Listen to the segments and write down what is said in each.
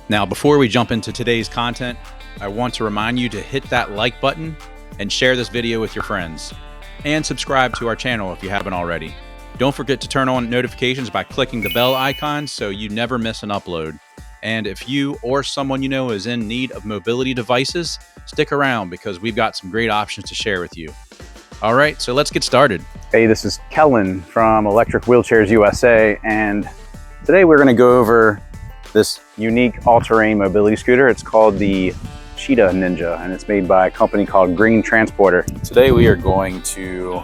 Now, before we jump into today's content, I want to remind you to hit that like button and share this video with your friends. And subscribe to our channel if you haven't already. Don't forget to turn on notifications by clicking the bell icon so you never miss an upload. And if you or someone you know is in need of mobility devices, stick around because we've got some great options to share with you. All right, so let's get started. Hey, this is Kellen from Electric Wheelchairs USA, and today we're going to go over this unique all-terrain mobility scooter. It's called the Cheetah Ninja, and it's made by a company called Green Transporter. Today we are going to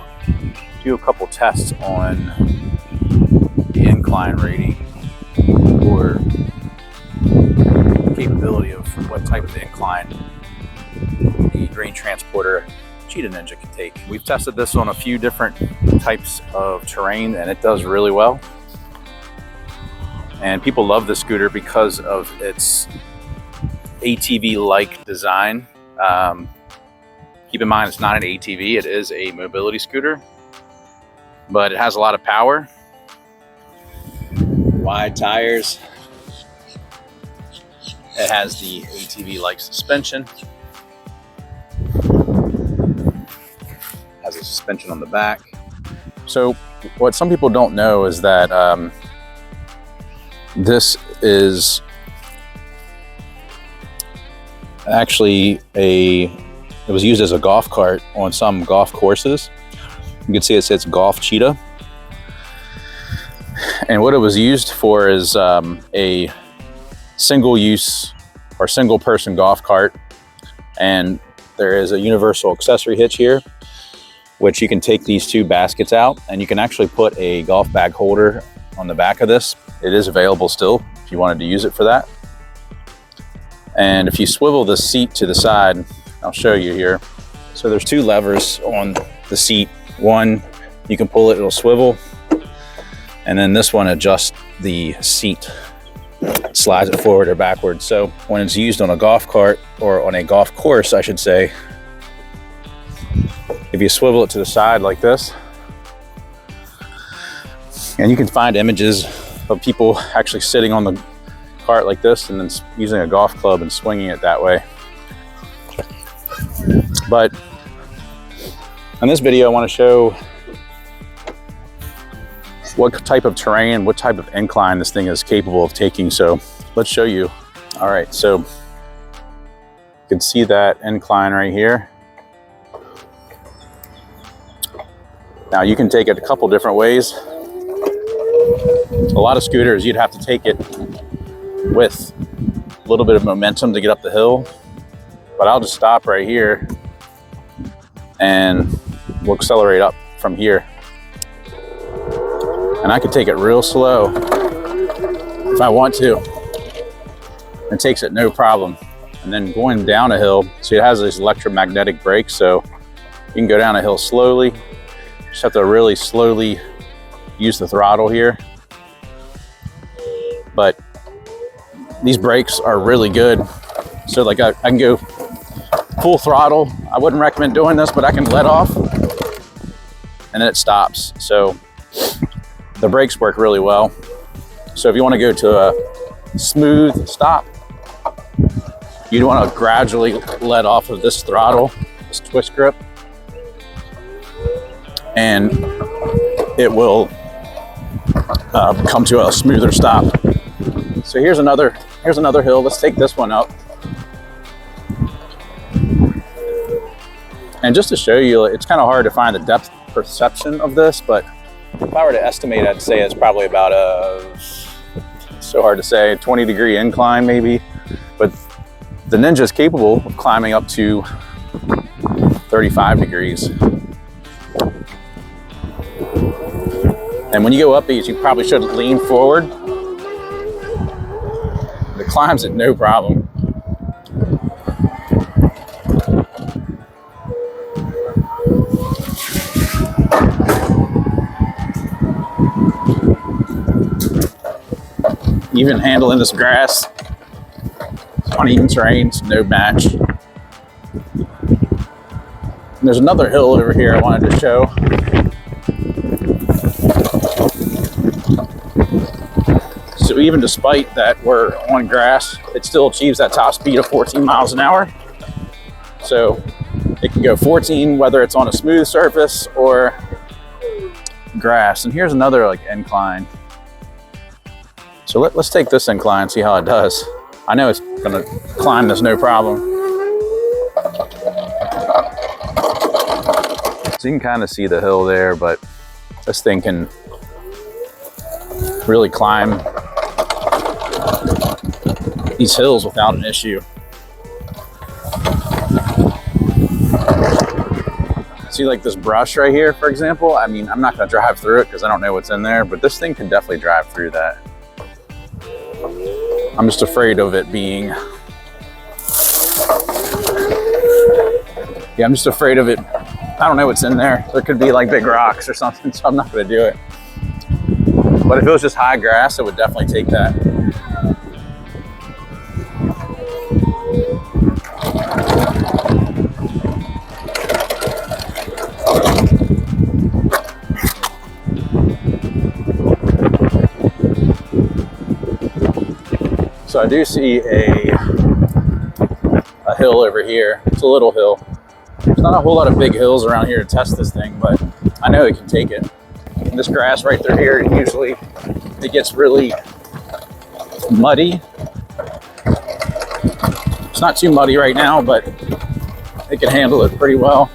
do a couple tests on the incline rating or capability of what type of incline the Green Transporter Cheetah Ninja can take. We've tested this on a few different types of terrain and it does really well. And people love the scooter because of its ATV-like design. Keep in mind it's not an ATV, it is a mobility scooter, but it has a lot of power. Wide tires. It has the ATV-like suspension. Has a suspension on the back. So what some people don't know is that this is actually it was used as a golf cart on some golf courses. You can see it says Golf Cheetah. And what it was used for is a single use or single person golf cart. And there is a universal accessory hitch here, which you can take these two baskets out and you can actually put a golf bag holder on the back of this. It is available still if you wanted to use it for that. And if you swivel the seat to the side, I'll show you here. So there's two levers on the seat. One, you can pull it, it'll swivel. And then this one adjusts the seat, slides it forward or backwards. So when it's used on a golf cart or on a golf course, I should say, if you swivel it to the side like this, and you can find images of people actually sitting on the cart like this and then using a golf club and swinging it that way. But in this video, I want to show what type of terrain, what type of incline this thing is capable of taking. So let's show you. All right, so you can see that incline right here. Now you can take it a couple different ways. A lot of scooters, you'd have to take it with a little bit of momentum to get up the hill, but I'll just stop right here and we'll accelerate up from here. And I could take it real slow if I want to. It takes it no problem. And then going down a hill, so it has these electromagnetic brakes, so you can go down a hill slowly. Just have to really slowly use the throttle here. But these brakes are really good. So like I can go full throttle. I wouldn't recommend doing this, but I can let off and then it stops. So the brakes work really well. So if you want to go to a smooth stop, you'd want to gradually let off of this throttle, this twist grip, and it will come to a smoother stop. So here's another hill. Let's take this one up. And just to show you, it's kind of hard to find the depth perception of this, but if I were to estimate, I'd say it's probably about so hard to say, 20-degree incline maybe. But the Ninja is capable of climbing up to 35 degrees. And when you go up these, you probably should lean forward. It climbs it no problem. Even handling this grass, uneven terrain, it's no match. And there's another hill over here I wanted to show. So even despite that we're on grass, it still achieves that top speed of 14 miles an hour. So it can go 14 whether it's on a smooth surface or grass. And here's another like incline. So let's take this incline and see how it does. I know it's gonna climb this no problem. So you can kind of see the hill there, but this thing can really climb these hills without an issue. See like this brush right here, for example? I mean, I'm not gonna drive through it because I don't know what's in there, but this thing can definitely drive through that. I'm just afraid of it being, yeah, I'm just afraid of it. I don't know what's in there. There could be like big rocks or something, so I'm not gonna do it. But if it was just high grass, it would definitely take that. So I do see a hill over here. It's a little hill. There's not a whole lot of big hills around here to test this thing, but I know it can take it. And this grass right through here, usually it gets really muddy. It's not too muddy right now, but it can handle it pretty well.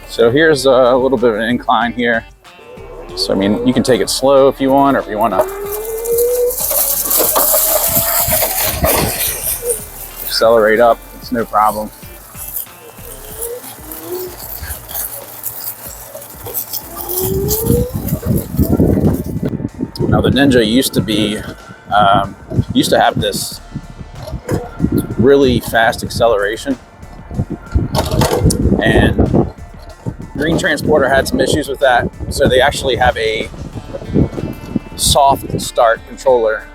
So here's a little bit of an incline here. So I mean, you can take it slow if you want, or if you want to accelerate up, it's no problem. Now the Ninja used to have this really fast acceleration, and Green Transporter had some issues with that, so they actually have a soft start controller,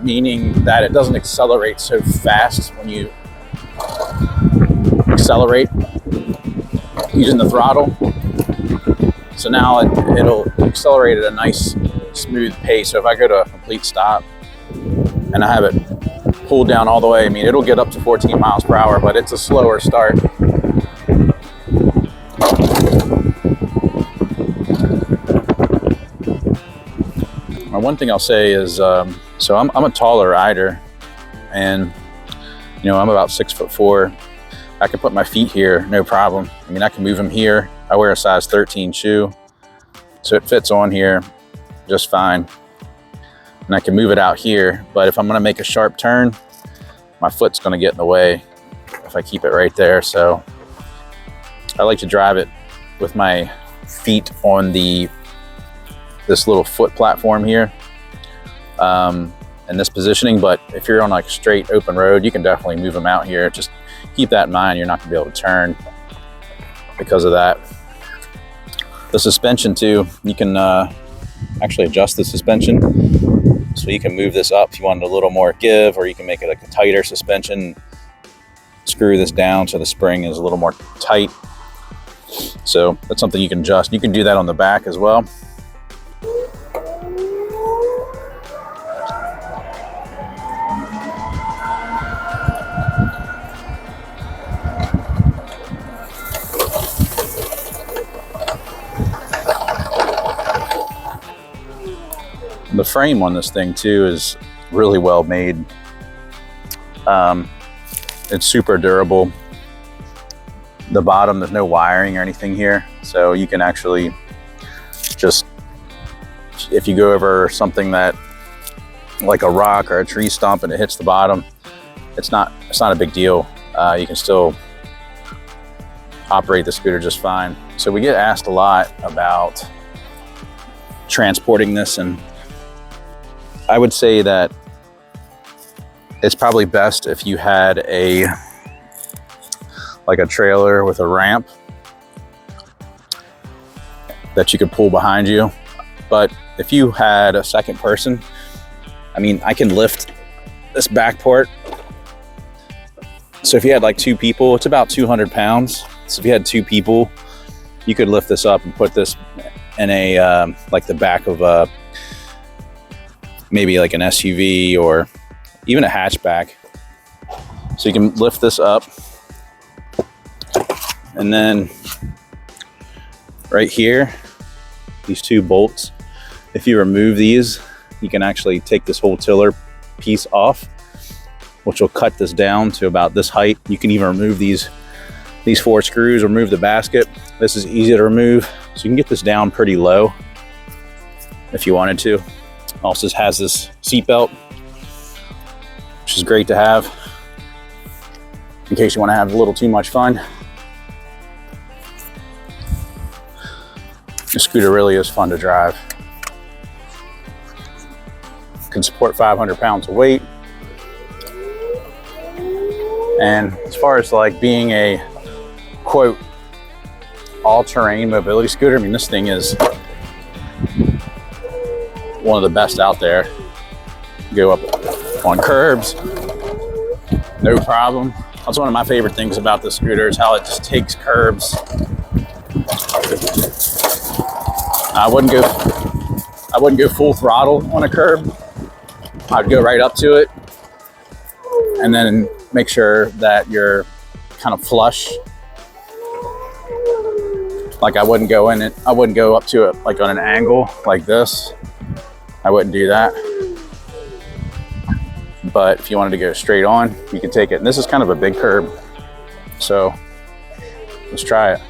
meaning that it doesn't accelerate so fast when you accelerate using the throttle. So now it'll accelerate at a nice smooth pace. So if I go to a complete stop and I have it pulled down all the way, I mean, it'll get up to 14 miles per hour, but it's a slower start. Now, one thing I'll say is, so I'm a taller rider, and you know, I'm about 6'4". I can put my feet here, no problem. I mean, I can move them here. I wear a size 13 shoe, so it fits on here just fine. And I can move it out here, but if I'm gonna make a sharp turn, my foot's gonna get in the way if I keep it right there. So I like to drive it with my feet on this little foot platform here, in this positioning. But if you're on like a straight open road, you can definitely move them out here. Just keep that in mind. You're not gonna be able to turn because of that. The suspension too, you can actually adjust the suspension. So you can move this up if you want a little more give, or you can make it like a tighter suspension. Screw this down so the spring is a little more tight. So that's something you can adjust. You can do that on the back as well. The frame on this thing too is really well made. It's super durable. The bottom, there's no wiring or anything here, so you can actually just, if you go over something that like a rock or a tree stump and it hits the bottom, it's not a big deal. You can still operate the scooter just fine. So we get asked a lot about transporting this, and I would say that it's probably best if you had like a trailer with a ramp that you could pull behind you. But if you had a second person, I mean, I can lift this back part. So if you had like two people, it's about 200 pounds. So if you had two people, you could lift this up and put this in like the back of maybe like an SUV or even a hatchback. So you can lift this up, and then right here, these two bolts, if you remove these, you can actually take this whole tiller piece off, which will cut this down to about this height. You can even remove these 4 screws, remove the basket. This is easy to remove, so you can get this down pretty low if you wanted to. Also has this seat belt, which is great to have in case you want to have a little too much fun. The scooter really is fun to drive. Can support 500 pounds of weight. And as far as like being a quote all-terrain mobility scooter, I mean, this thing is one of the best out there. Go up on curbs, no problem. That's one of my favorite things about this scooter, is how it just takes curbs. I wouldn't go full throttle on a curb. I'd go right up to it and then make sure that you're kind of flush. Like I wouldn't go up to it like on an angle like this. I wouldn't do that. But if you wanted to go straight on, you can take it. And this is kind of a big curb, so let's try it.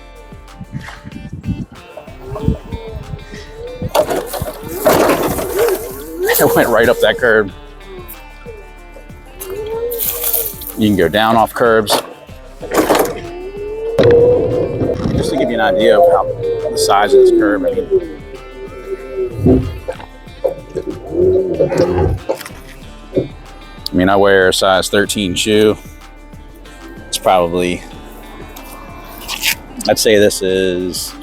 It went right up that curb. You can go down off curbs. Just to give you an idea of how the size of this curb. I mean, I wear a size 13 shoe. It's probably, I'd say this is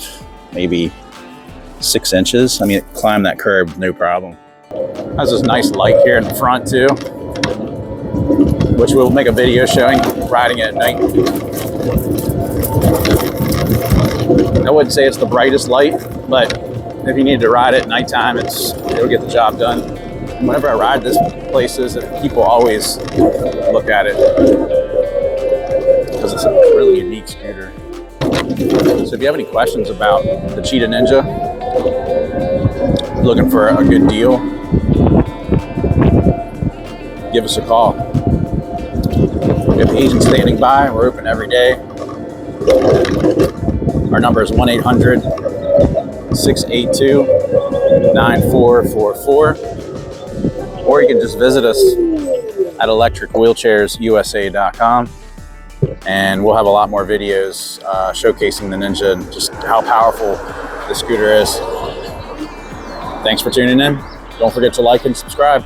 maybe 6 inches. I mean, it climbed that curb, no problem. Has this nice light here in the front too, which we'll make a video showing riding it at night. I wouldn't say it's the brightest light, but if you need to ride it at nighttime, it'll get the job done. Whenever I ride this places, people always look at it because it's a really unique scooter. So if you have any questions about the Cheetah Ninja, looking for a good deal, give us a call. We have agents standing by. We're open every day. Our number is 1-800-682-9444. Or you can just visit us at electricwheelchairsusa.com, and we'll have a lot more videos showcasing the Ninja and just how powerful the scooter is. Thanks for tuning in. Don't forget to like and subscribe.